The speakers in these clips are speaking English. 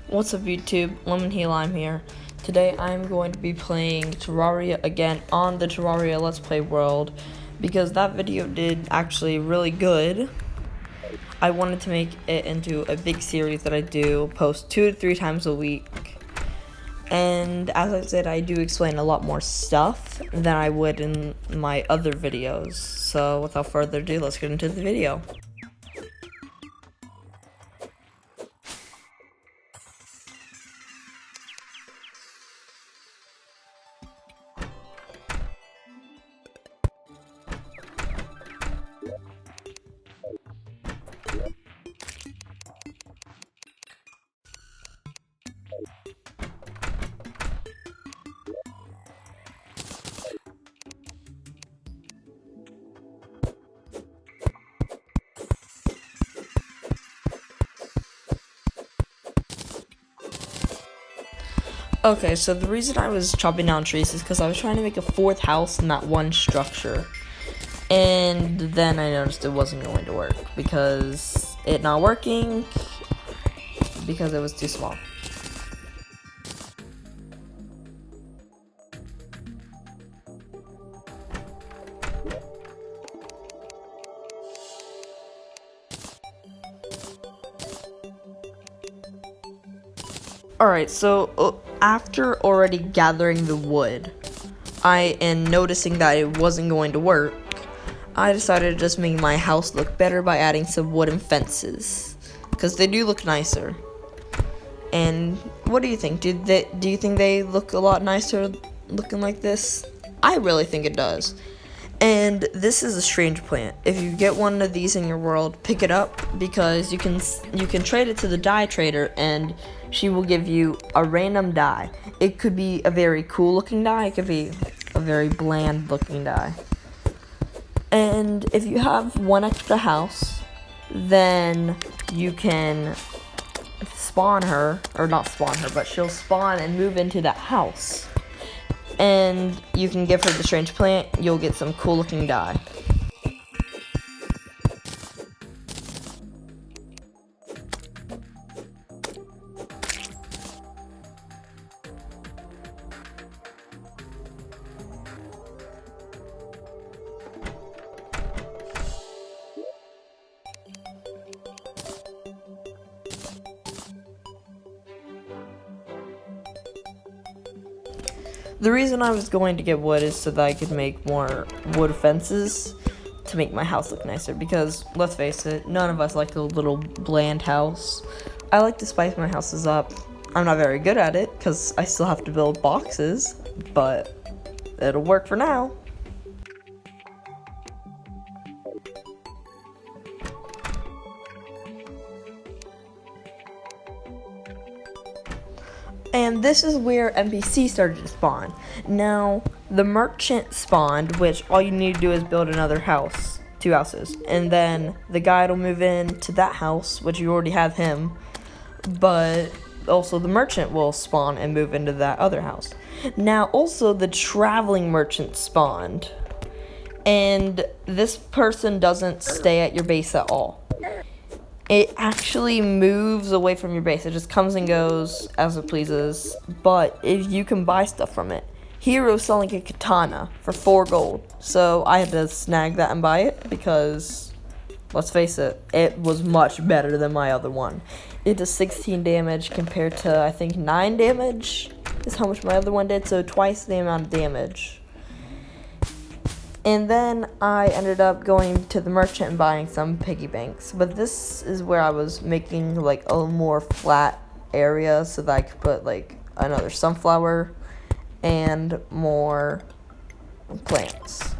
What's up YouTube, Lemon Heel, I'm here. Today I'm going to be playing Terraria again on the Terraria Let's Play world because that video did actually really good. I wanted to make it into a big series that I do, post 2 to 3 times a week. And as I said, I do explain a lot more stuff than I would in my other videos. So without further ado, let's get into the video. Okay, so the reason I was chopping down trees is because I was trying to make a 4th house in that one structure. And then I noticed it wasn't going to work because it not working because it was too small. Alright, so after already gathering the wood, and noticing that it wasn't going to work, I decided to just make my house look better by adding some wooden fences, because they do look nicer. And what do you think? Do you think they look a lot nicer looking like this? I really think it does. And this is a strange plant. If you get one of these in your world, pick it up because you can trade it to the dye trader and she will give you a random dye. It could be a very cool looking dye, it could be a very bland looking dye. And if you have one extra house, then you can spawn her, or not spawn her, but she'll spawn and move into that house. And you can give her the strange plant, you'll get some cool looking dye. The reason I was going to get wood is so that I could make more wood fences to make my house look nicer, because let's face it, none of us like a little bland house. I like to spice my houses up. I'm not very good at it because I still have to build boxes, but it'll work for now. And this is where NPC started to spawn. Now, the merchant spawned, which all you need to do is build another house, 2 houses. And then the guide will move in to that house, which you already have him. But also the merchant will spawn and move into that other house. Now, also the traveling merchant spawned. And this person doesn't stay at your base at all. It actually moves away from your base. It just comes and goes as it pleases. But if you can buy stuff from it. Hero's selling a katana for 4 gold. So I had to snag that and buy it because, let's face it, it was much better than my other one. It does 16 damage compared to, I think, 9 damage is how much my other one did. So twice the amount of damage. And then I ended up going to the merchant and buying some piggy banks. But this is where I was making like a more flat area so that I could put like another sunflower and more plants.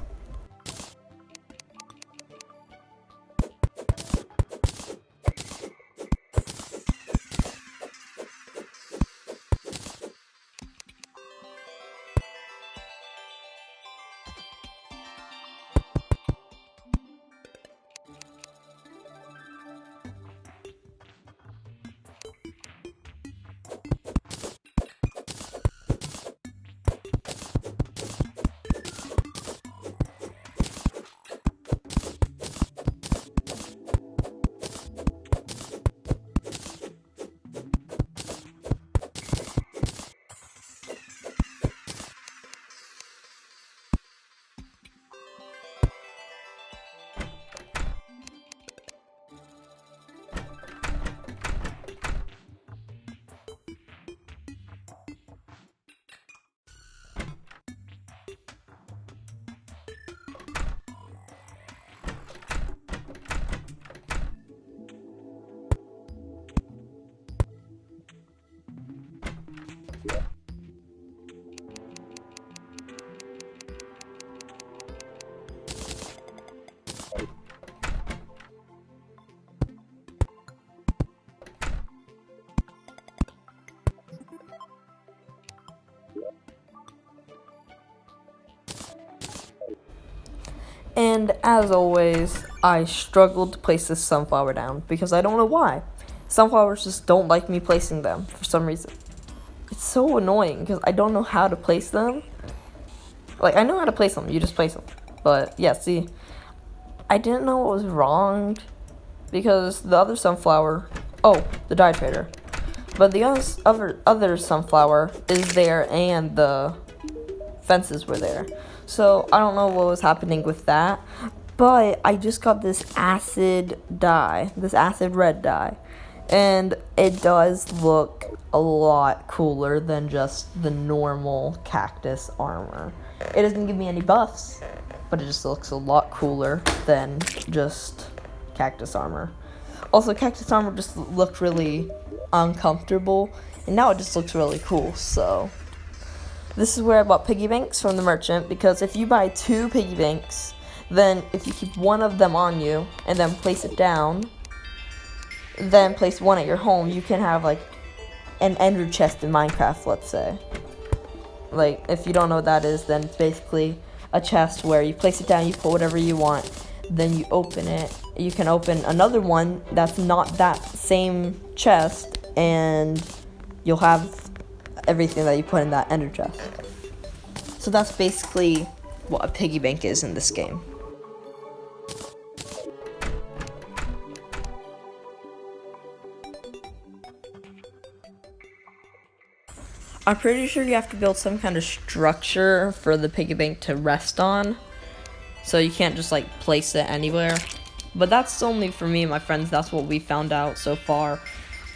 And as always, I struggled to place this sunflower down because I don't know why. Sunflowers just don't like me placing them for some reason. It's so annoying because I don't know how to place them. Like, I know how to place them, you just place them. But yeah, see, I didn't know what was wrong because the other sunflower, oh, the dye trader. But the other sunflower is there and the fences were there. So I don't know what was happening with that. But I just got this acid dye, this acid red dye. And it does look a lot cooler than just the normal cactus armor. It doesn't give me any buffs, but it just looks a lot cooler than just cactus armor. Also, cactus armor just looked really uncomfortable, and now it just looks really cool. So this is where I bought piggy banks from the merchant, because if you buy 2 piggy banks, then if you keep one of them on you and then place it down, then place one at your home, you can have like an ender chest in Minecraft, let's say. Like, if you don't know what that is, then it's basically a chest where you place it down, you put whatever you want, then you open it. You can open another one that's not that same chest, and you'll have everything that you put in that ender chest. So that's basically what a piggy bank is in this game. I'm pretty sure you have to build some kind of structure for the piggy bank to rest on. So you can't just like place it anywhere. But that's only for me and my friends. That's what we found out so far.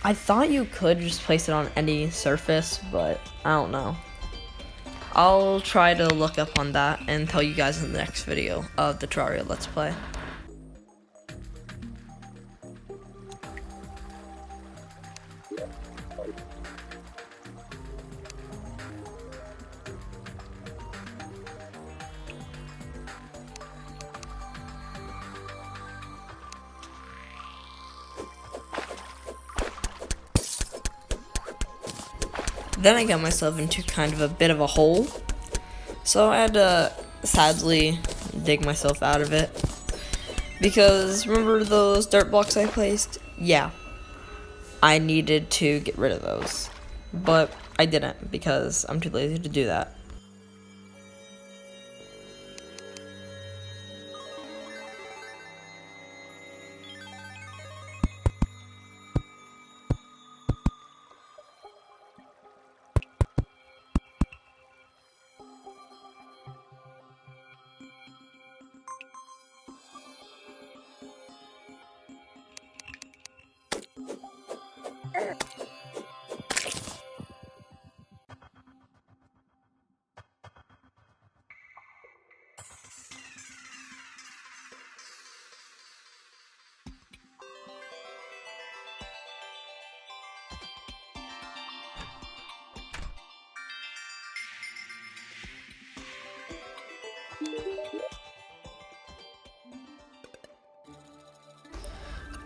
I thought you could just place it on any surface, but I don't know. I'll try to look up on that and tell you guys in the next video of the Terraria Let's Play. Then I got myself into kind of a bit of a hole, so I had to sadly dig myself out of it, because remember those dirt blocks I placed? Yeah, I needed to get rid of those, but I didn't because I'm too lazy to do that.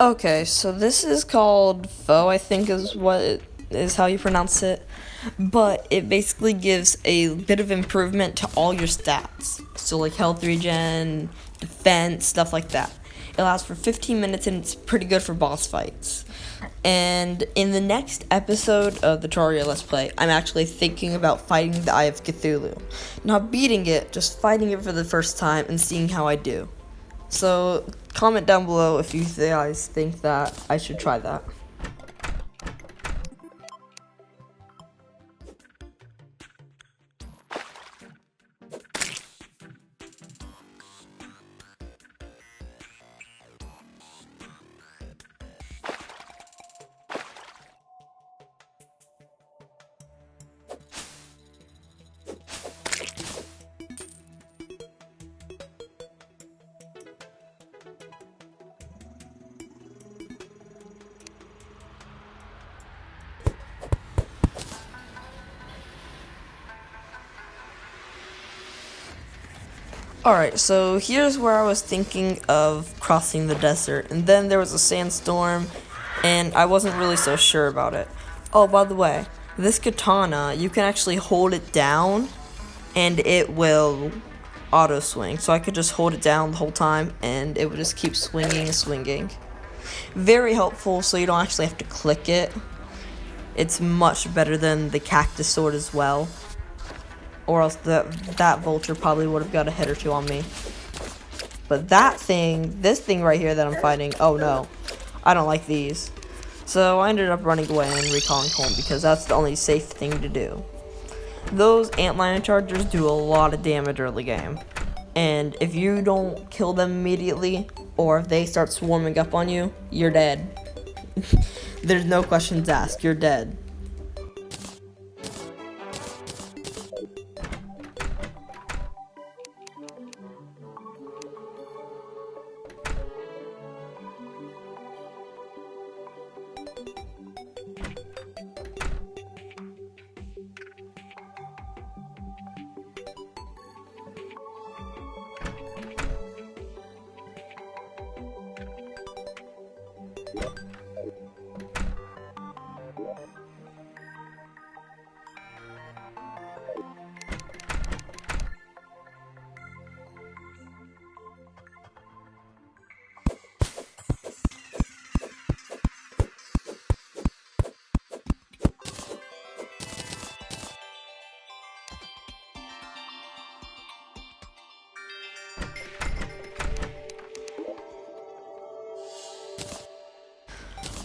Okay, so this is called Foe, I think is what it is how you pronounce it. But it basically gives a bit of improvement to all your stats. So like health regen, defense, stuff like that. It lasts for 15 minutes and it's pretty good for boss fights. And in the next episode of the Terraria Let's Play, I'm actually thinking about fighting the Eye of Cthulhu. Not beating it, just fighting it for the first time and seeing how I do. So comment down below if you guys think that I should try that. Alright, so here's where I was thinking of crossing the desert, and then there was a sandstorm, and I wasn't really so sure about it. Oh, by the way, this katana, you can actually hold it down, and it will auto swing, so I could just hold it down the whole time and it would just keep swinging and swinging. Very helpful, so you don't actually have to click it. It's much better than the cactus sword as well, or else that vulture probably would have got a hit or two on me. But this thing right here that I'm fighting, oh no, I don't like these. So I ended up running away and recalling home because that's the only safe thing to do. Those antlion chargers do a lot of damage early game, and if you don't kill them immediately, or if they start swarming up on you, you're dead. There's no questions asked, you're dead.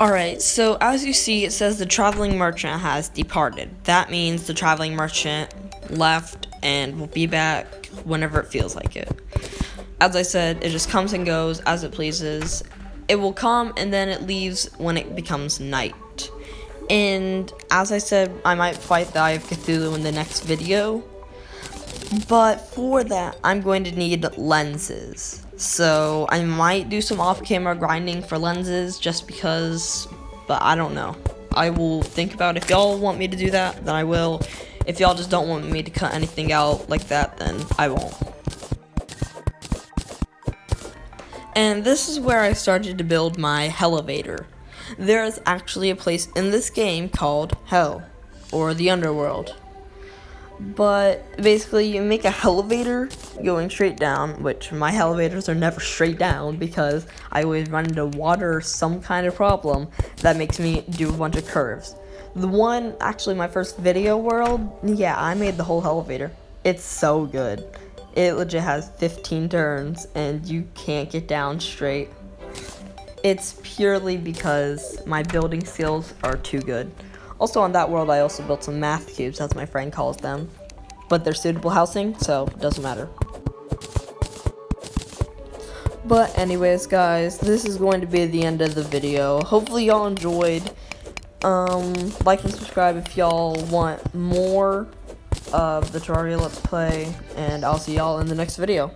Alright, so as you see, it says the traveling merchant has departed. That means the traveling merchant left and will be back whenever it feels like it. As I said, it just comes and goes as it pleases. It will come and then it leaves when it becomes night. And as I said, I might fight the Eye of Cthulhu in the next video. But for that, I'm going to need lenses. So I might do some off-camera grinding for lenses just because, but I don't know. I will think about it. If y'all want me to do that, then I will. If y'all just don't want me to cut anything out like that, then I won't. And this is where I started to build my elevator. There is actually a place in this game called Hell, or the Underworld. But basically you make a elevator going straight down, which my elevators are never straight down because I always run into water or some kind of problem that makes me do a bunch of curves. The one, actually my first video world, yeah, I made the whole elevator. It's so good. It legit has 15 turns and you can't get down straight. It's purely because my building skills are too good. Also on that world I also built some math cubes, as my friend calls them. But they're suitable housing, so it doesn't matter. But anyways guys, this is going to be the end of the video. Hopefully y'all enjoyed. Like and subscribe if y'all want more of the Terraria Let's Play, and I'll see y'all in the next video.